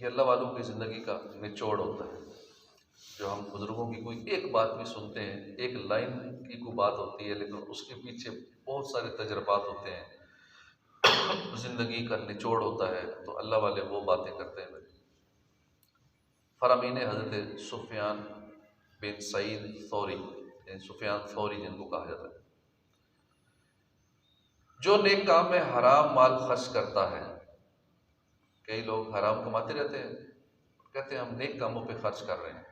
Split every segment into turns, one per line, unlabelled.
ये अल्लाह वालों की ज़िंदगी का निचोड़ होता है। जो हम बुज़ुर्गों की कोई एक बात भी सुनते हैं, एक लाइन की कोई बात होती है, लेकिन उसके पीछे बहुत सारे तजर्बात होते हैं, ज़िंदगी का निचोड़ होता है, तो अल्लाह वाले वो बातें करते हैं। फ़रामीन हज़रत सुफ़ियान बिन सईद थौरी, सुफ़ियान थौरी जिनको कहा जाता है, जो नेक काम में हराम माल खर्च करता है। कई लोग हराम कमाते रहते हैं, कहते हैं हम नेक कामों पे खर्च कर रहे हैं,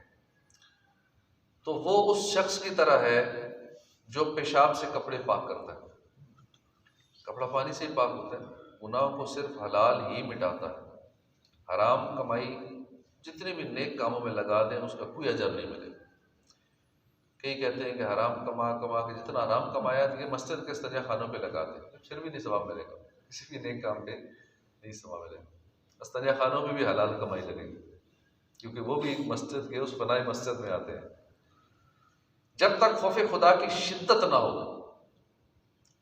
तो वो उस शख्स की तरह है जो पेशाब से कपड़े पाक करता है। कपड़ा पानी से ही पाक होता है, गुनाहों को सिर्फ हलाल ही मिटाता है। हराम कमाई जितने भी नेक कामों में लगा दें उसका कोई अजर नहीं मिलेगा। कई कहते हैं कि हराम कमा कमा के जितना हराम कमाया कि मस्जिद के इस्तरिया खानों पे लगा दें, फिर भी नहीं सवाब मिलेगा, किसी भी नेक काम पे नहीं सवाब मिलेगा। इस्तरिया खानों में भी हलाल कमाई लगेगी, क्योंकि वो भी मस्जिद के उस फनाई मस्जिद में आते हैं। जब तक खौफ खुदा की शिद्दत ना हो,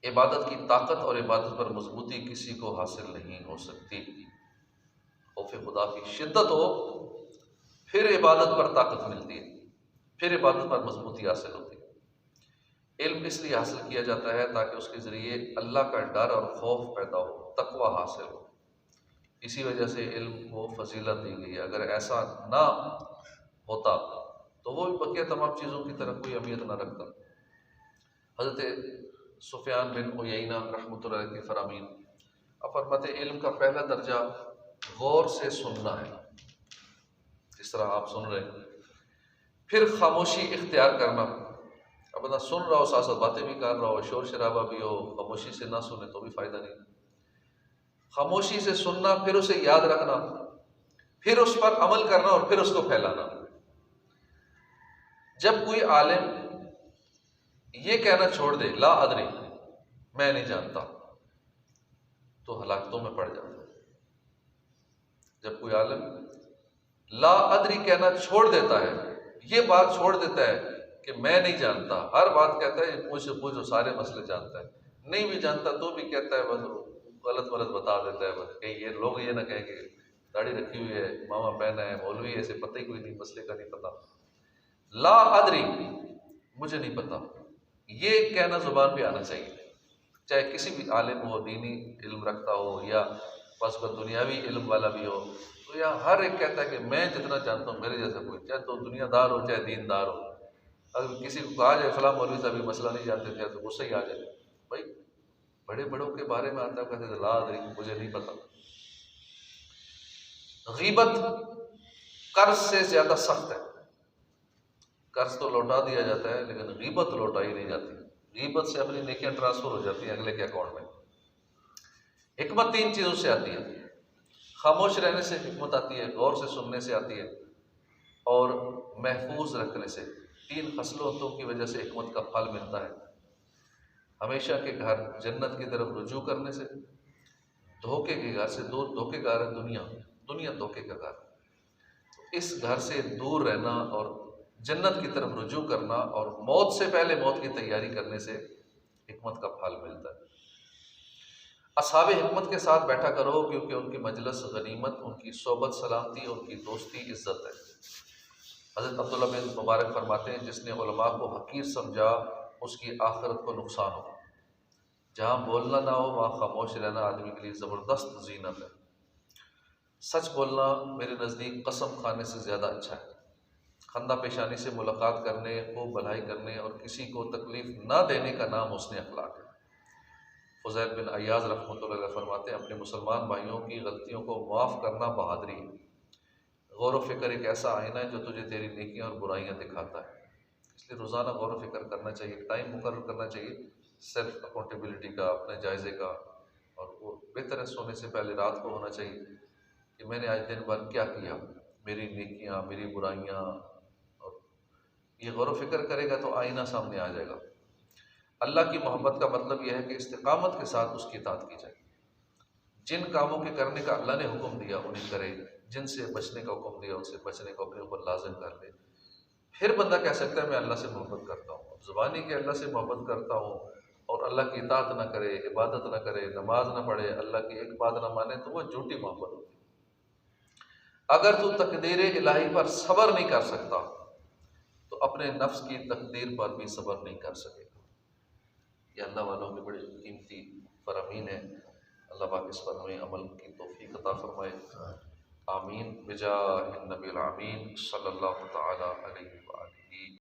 इबादत की ताकत और इबादत पर मजबूती किसी को हासिल नहीं हो सकती। खौफ खुदा की शिद्दत हो, फिर इबादत पर ताकत मिलती है, फिर इबादत पर मजबूती हासिल होती है। इल्म इसलिए हासिल किया जाता है ताकि उसके ज़रिए अल्लाह का डर और खौफ पैदा हो, तकवा हासिल हो। इसी वजह से इल्म को फजीलत दी गई है। अगर ऐसा ना होता तो वो बकिया तमाम चीज़ों की तरफ कोई अहमियत ना रखता। हज़रत सुफ़ियान बिन उयैना रहमतुल्लाह अलैह की फ़रामीन अब फरमाते इल्म का पहला दर्जा गौर से सुनना है, जिस तरह आप सुन रहे हैं। फिर खामोशी इख्तियार करना। अब बंदा सुन रहा हो, साथ साथ बातें भी कर रहा हो, शोर शराबा भी हो, खामोशी से ना सुने तो भी फ़ायदा नहीं। खामोशी से सुनना, फिर उसे याद रखना, फिर उस पर अमल करना और फिर उसको फैलाना। जब कोई आलिम ये कहना छोड़ दे ला अदरी, मैं नहीं जानता, तो हलाकतों में पड़ जाता है। जब कोई आलिम ला अदरी कहना छोड़ देता है, ये बात छोड़ देता है कि मैं नहीं जानता, हर बात कहता है मुझसे पूछो, सारे मसले जानता है, नहीं भी जानता तो भी कहता है बस गलत वलत बता देता है, बस कहीं ये लोग ये ना कहें कि दाढ़ी रखी हुई है, मामा पहना है, मौलवी ऐसे, पता ही कोई नहीं, मसले का नहीं पता। ला अदरी, मुझे नहीं पता, ये कहना जुबान पे आना चाहिए। चाहे किसी भी आलिम हो, दीनी इल्म रखता हो या बस कोई दुनियावी इल्म वाला भी हो, तो यहाँ हर एक कहता है कि मैं जितना जानता हूँ मेरे जैसा कोई, चाहे तो दुनियादार हो चाहे दीनदार हो। अगर किसी को कहा जाए फला मौलवी साहब मसला नहीं जानते थे, तो गुस्सा ही आ जाए। भाई बड़े बड़ों के बारे में आता है, कहते थे ला अदरी, मुझे नहीं पता। गीबत कर्ज से ज्यादा सख्त है। कर्ज तो लौटा दिया जाता है, लेकिन गीबत लौटाई नहीं जाती। गीबत से अपनी नेकियां ट्रांसफर हो जाती हैं अगले के अकाउंट में। हिकमत तीन चीज़ों से आती है। खामोश रहने से हिकमत आती है, गौर से सुनने से आती है, और महफूज रखने से। तीन खसलतों की वजह से हिकमत का फल मिलता है। हमेशा के घर जन्नत की तरफ रुजू करने से, धोखे के घर से दूर। धोखे का घर है दुनिया, दुनिया धोखे का घर। तो इस घर से दूर रहना और जन्नत की तरफ रुजू करना, और मौत से पहले मौत की तैयारी करने से हिकमत का फल मिलता है। असहाबे हिकमत के साथ बैठा करो, क्योंकि उनकी मजलिस गनीमत, उनकी सोबत सलामती, उनकी दोस्ती इज्जत है। हज़रत अब्दुल्ला बिन मुबारक फरमाते हैं, जिसने उलमा को हकीर समझा उसकी आखिरत को नुकसान हो। जहाँ बोलना ना हो वहाँ खामोश रहना आदमी के लिए ज़बरदस्त जीनत है। सच बोलना मेरे नज़दीक कसम खाने से ज़्यादा अच्छा है। खंदा पेशानी से मुलाकात करने, खूब भलाई करने और किसी को तकलीफ़ ना देने का नाम हुस्न अखलाक है। फ़ुज़ैल बिन अय्याज़ रहमतुल्लाह अलैह फरमाते हैं, अपने मुसलमान भाइयों की गलतियों को माफ़ करना बहादुरी है। गौर व फिक्र एक ऐसा आईना है जो तुझे तेरी नेकियां और बुराइयां दिखाता है। इसलिए रोज़ाना गौर व फिक्र करना चाहिए, टाइम मुकर्रर करना चाहिए सेल्फ अकाउंटेबिलिटी का, अपने जायज़े का। और वो बेहतर है सोने से पहले रात को होना चाहिए कि मैंने आज दिन भर क्या किया, मेरी नेकियां, मेरी बुराइयां। और ये गौर व फिक्र करेगा तो आईना सामने आ जाएगा। अल्लाह की मोहब्बत का मतलब यह है कि इस्तिकामत के साथ उसकी इताअत की जाए। जिन कामों के करने का अल्लाह ने हुक्म दिया उन्हें करे, जिनसे बचने का हुक्म दिया उनसे बचने को अपने ऊपर लाजिम कर ले। फिर बंदा कह सकता है मैं अल्लाह से मोहब्बत करता हूँ। ज़ुबानी के अल्लाह से मोहब्बत करता हूँ और अल्लाह की इताअत ना करे, इबादत ना करे, नमाज ना पढ़े, अल्लाह की एक बात ना माने, तो वह झूठी मोहब्बत होती है। अगर तू तकदीर इलाही पर सब्र नहीं कर सकता तो अपने नफ्स की तकदीर पर भी सब्र नहीं कर सकेगा। ये अल्लाह वालों के बड़े कीमती फरामीन है। अल्लाह पाक इस पर हमें अमल की तौफीक अता फरमाए। आमीन बिजाहिन नबील आमीन सल्लल्लाहु तआला अलैहि व आलिहि